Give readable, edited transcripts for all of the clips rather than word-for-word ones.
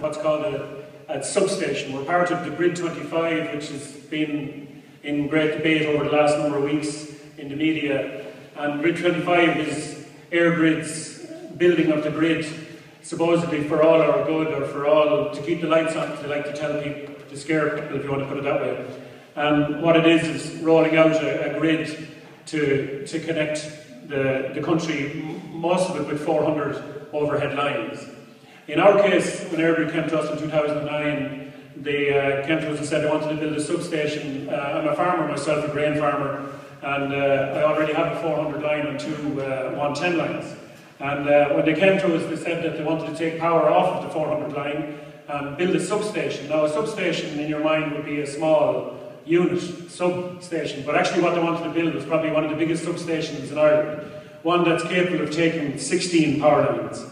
what's called a substation. We're part of the Grid 25, which has been in great debate over the last number of weeks in the media. And Grid 25 is EirGrid's building of the grid, supposedly for all our good, or for all, to keep the lights on, they like to tell people, to scare people, if you want to put it that way. And what it is rolling out a grid to connect the country, most of it with 400 overhead lines. In our case, when EirGrid came to us in 2009, they came to us and said they wanted to build a substation. I'm a farmer myself, a grain farmer, and I already have a 400 line and two 110 lines. And when they came to us, they said that they wanted to take power off of the 400 line and build a substation. Now, a substation in your mind would be a small unit, substation, but actually what they wanted to build was probably one of the biggest substations in Ireland, one that's capable of taking 16 power lines.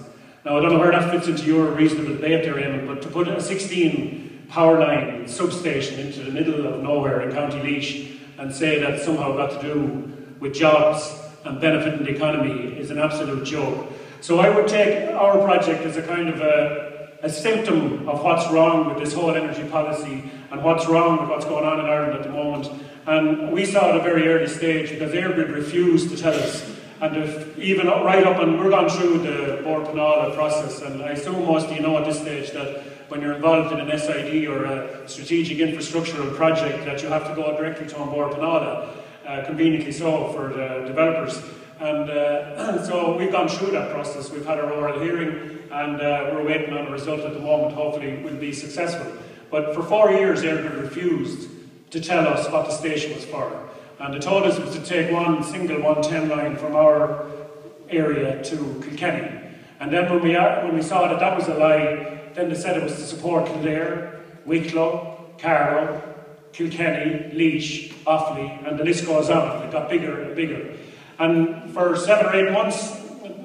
Now, I don't know where that fits into your reasonable debate there, Eamon, but to put a 16 power line substation into the middle of nowhere in County Laois and say that somehow got to do with jobs and benefiting the economy is an absolute joke. So I would take our project as a kind of a symptom of what's wrong with this whole energy policy and what's wrong with what's going on in Ireland at the moment. And we saw at a very early stage, because EirGrid refused to tell us, and even right up, and we're gone through the Bord Pleanála process, and I assume most of you know at this stage that when you're involved in an SID or a strategic infrastructural project, that you have to go directly to Bord Pleanála, conveniently so for the developers. And so we've gone through that process. We've had our oral hearing, and we're waiting on a result at the moment. Hopefully we'll be successful. But for 4 years, EirGrid refused to tell us what the station was for. And they told us it was to take one single 110 line from our area to Kilkenny. And then when we saw that that was a lie, then they said it was to support Kildare, Wicklow, Carlow, Kilkenny, Laois, Offaly, and the list goes on. It got bigger and bigger. And for 7 or 8 months,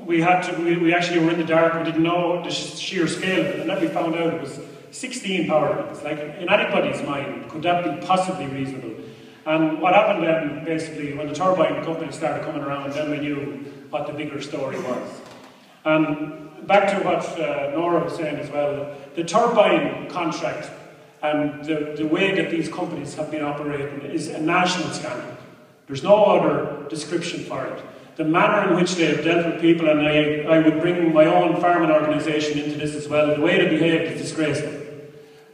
we actually were in the dark. We didn't know the sheer scale of it, and then we found out it was 16 power lines. Like, in anybody's mind, could that be possibly reasonable? And what happened then, basically, when the turbine companies started coming around, then we knew what the bigger story was. And back to what Nora was saying as well, the turbine contract and the way that these companies have been operating is a national scandal. There's no other description for it. The manner in which they have dealt with people, and I would bring my own farming organisation into this as well, the way they behaved is disgraceful.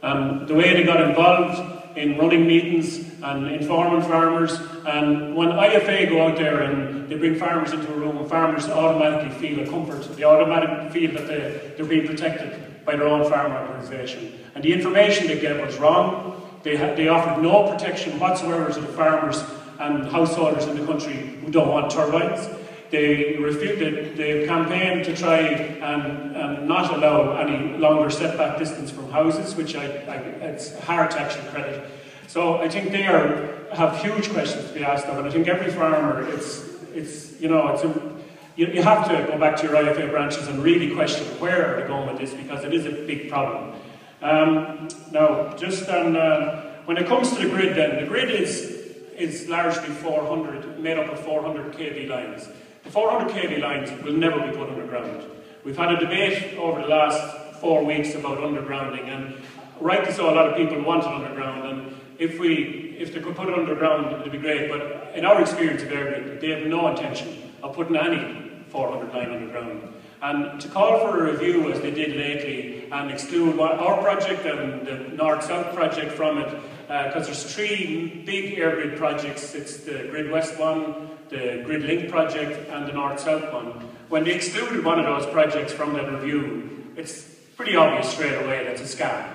The way they got involved in running meetings and informing farmers, and when IFA go out there and they bring farmers into a room, farmers automatically feel a comfort. They automatically feel that they're being protected by their own farm organisation. And the information they gave was wrong. They offered no protection whatsoever to the farmers and householders in the country who don't want turbines. They campaigned to try and not allow any longer setback distance from houses, which it's hard to actually credit. So I think they have huge questions to be asked of, and I think every farmer, you have to go back to your IFA branches and really question where are they going with this, because it is a big problem. Now, just on, when it comes to the grid then, the grid is largely made up of 400 kV lines. The 400 kV lines will never be put underground. We've had a debate over the last 4 weeks about undergrounding, and rightly so, a lot of people want it underground, and if they could put it underground, it'd be great, but in our experience of EirGrid, they have no intention of putting any 400 line underground. And to call for a review, as they did lately, and exclude our project and the North-South project from it, because there's 3 big EirGrid projects. It's the Grid West one, the Grid Link project, and the North-South one. When they excluded one of those projects from that review, it's pretty obvious straight away that's a scam.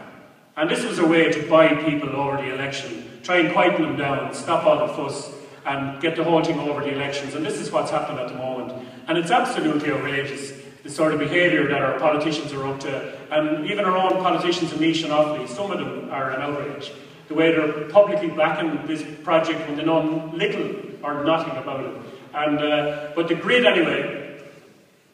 And this was a way to buy people over the election, try and quieten them down, stop all the fuss, and get the whole thing over the elections. And this is what's happening at the moment. And it's absolutely outrageous, the sort of behaviour that our politicians are up to. And even our own politicians in Laois and Offaly, some of them are an outrage. The way they're publicly backing this project when they know little or nothing about it. And, but the grid anyway,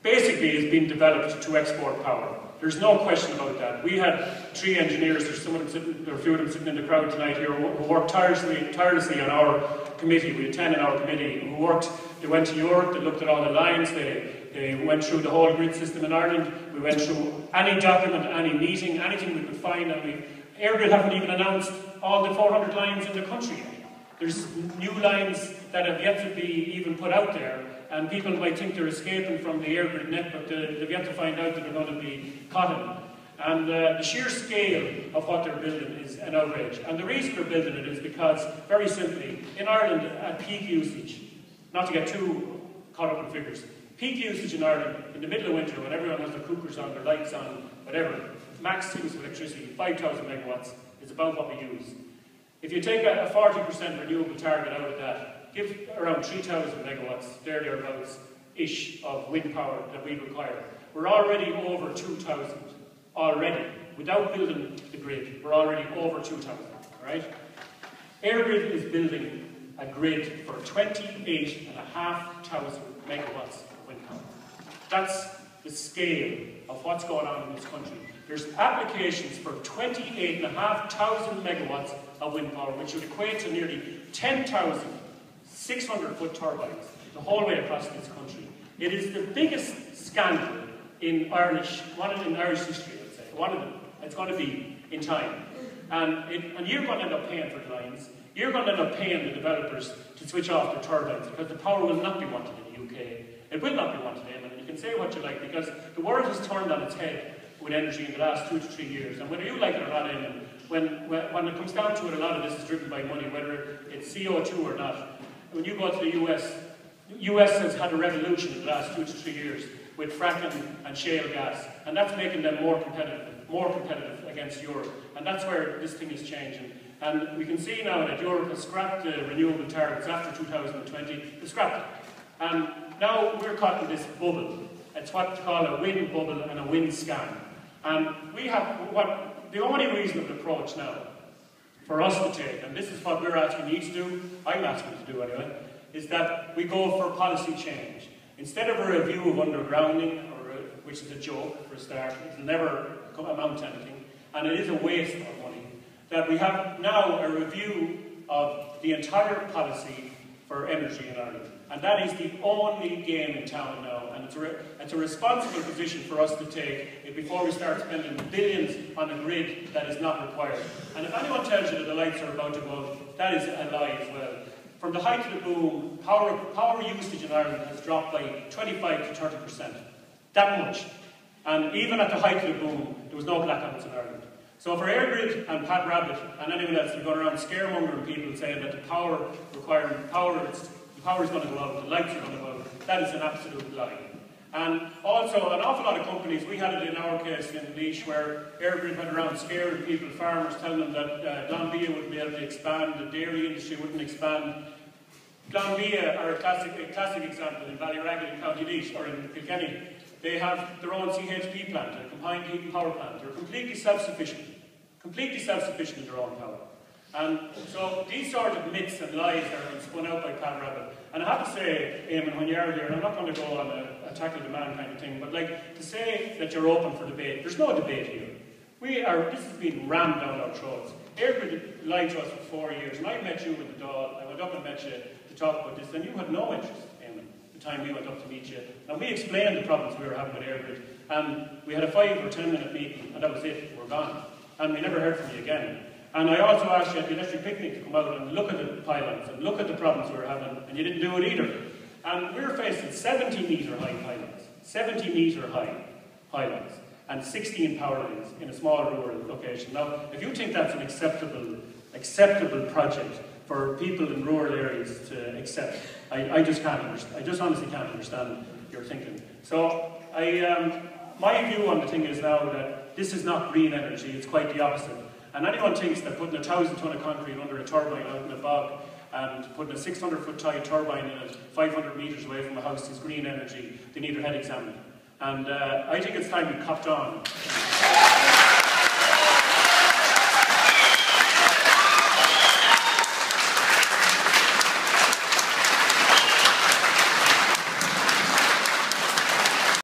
basically is being developed to export power. There's no question about that. We had 3 engineers, there's a few of them sitting in the crowd tonight here, who worked tirelessly on our committee. We had 10 in our committee who worked. They went to Europe, they looked at all the lines, they They went through the whole grid system in Ireland. We went through any document, any meeting, anything we could find, and EirGrid haven't even announced all the 400 lines in the country yet. There's new lines that have yet to be even put out there, and people might think they're escaping from the EirGrid net, but they've yet to find out that they're going to be caught in it. And the sheer scale of what they're building is an outrage. And the reason they're building it is because, very simply, in Ireland, at peak usage, not to get too caught up in figures, peak usage in Ireland, in the middle of winter, when everyone has their cookers on, their lights on, whatever, max use of electricity, 5,000 megawatts, is about what we use. If you take a 40% renewable target out of that, give around 3,000 megawatts, thereabouts-ish, of wind power that we require. We're already over 2,000, already. Without building the grid, we're already over 2,000, right? EirGrid is building a grid for 28,500 megawatts of wind power. That's the scale of what's going on in this country. There's applications for 28,500 megawatts of wind power, which would equate to nearly 10,600-foot turbines the whole way across this country. It is the biggest scandal in Irish history, I'd say. One of them. It's going to be in time. And you're going to end up paying for the lines. You're going to end up paying the developers to switch off their turbines, because the power will not be wanted in the UK. It will not be wanted in, and you can say what you like, because the world has turned on its head with energy in the last 2 to 3 years. And whether you like it or not, Eamon, when it comes down to it, a lot of this is driven by money, whether it's CO2 or not. When you go to the the US has had a revolution in the last 2 to 3 years with fracking and shale gas, and that's making them more competitive against Europe. And that's where this thing is changing. And we can see now that Europe has scrapped the renewable targets after 2020. They scrapped it. And now we're caught in this bubble. It's what they call a wind bubble and a wind scam. And we have the only reasonable approach now for us to take, and this is what we're asking you to do, I'm asking you to do anyway, is that we go for policy change. Instead of a review of undergrounding, which is a joke for a start, it'll never amount to anything, and it is a waste of money, that we have now a review of the entire policy for energy in Ireland. And that is the only game in town now, and it's a responsible position for us to take before we start spending billions on a grid that is not required. And if anyone tells you that the lights are about to go, that is a lie as well. From the height of the boom, power usage in Ireland has dropped by 25 to 30%. That much. And even at the height of the boom, there was no blackouts in Ireland. So for EirGrid and Pat Rabbit and anyone else, they're going around scaremongering people saying that the power is going to go out, the lights are going to go out. That is an absolute lie. And also, an awful lot of companies, we had it in our case in Laois, where EirGrid went around scaring people, farmers, telling them that Glanbia wouldn't be able to expand, the dairy industry wouldn't expand. Glanbia are a classic example in Ballyraggett in County Laois, or in Kilkenny. They have their own CHP plant, a combined heat and power plant. They're completely self-sufficient in their own power. And so these sort of myths and lies are being spun out by Pat Rabbit. And I have to say, Eamon, when you're here, and I'm not going to go on a tackle the man kind of thing, but like to say that you're open for debate, there's no debate here. This has been rammed down our throats. EirGrid lied to us for 4 years, and I met you in the Dáil. I went up and met you to talk about this, and you had no interest, Eamon, the time we went up to meet you. And we explained the problems we were having with EirGrid, and we had a 5 or 10 minute meeting, and that was it, we're gone. And we never heard from you again. And I also asked you at the electric picnic to come out and look at the pylons and look at the problems we were having, and you didn't do it either. And we were facing 70-metre high pylons, 70-metre high pylons, and 16 power lines in a small rural location. Now, if you think that's an acceptable project for people in rural areas to accept, I just can't understand. I just honestly can't understand your thinking. So, my view on the thing is now that this is not green energy, it's quite the opposite. And anyone thinks that putting 1,000 tonne of concrete under a turbine out in a bog and putting a 600-foot high turbine in it 500 metres away from a house is green energy, they need their head examined. And I think it's time we copped on.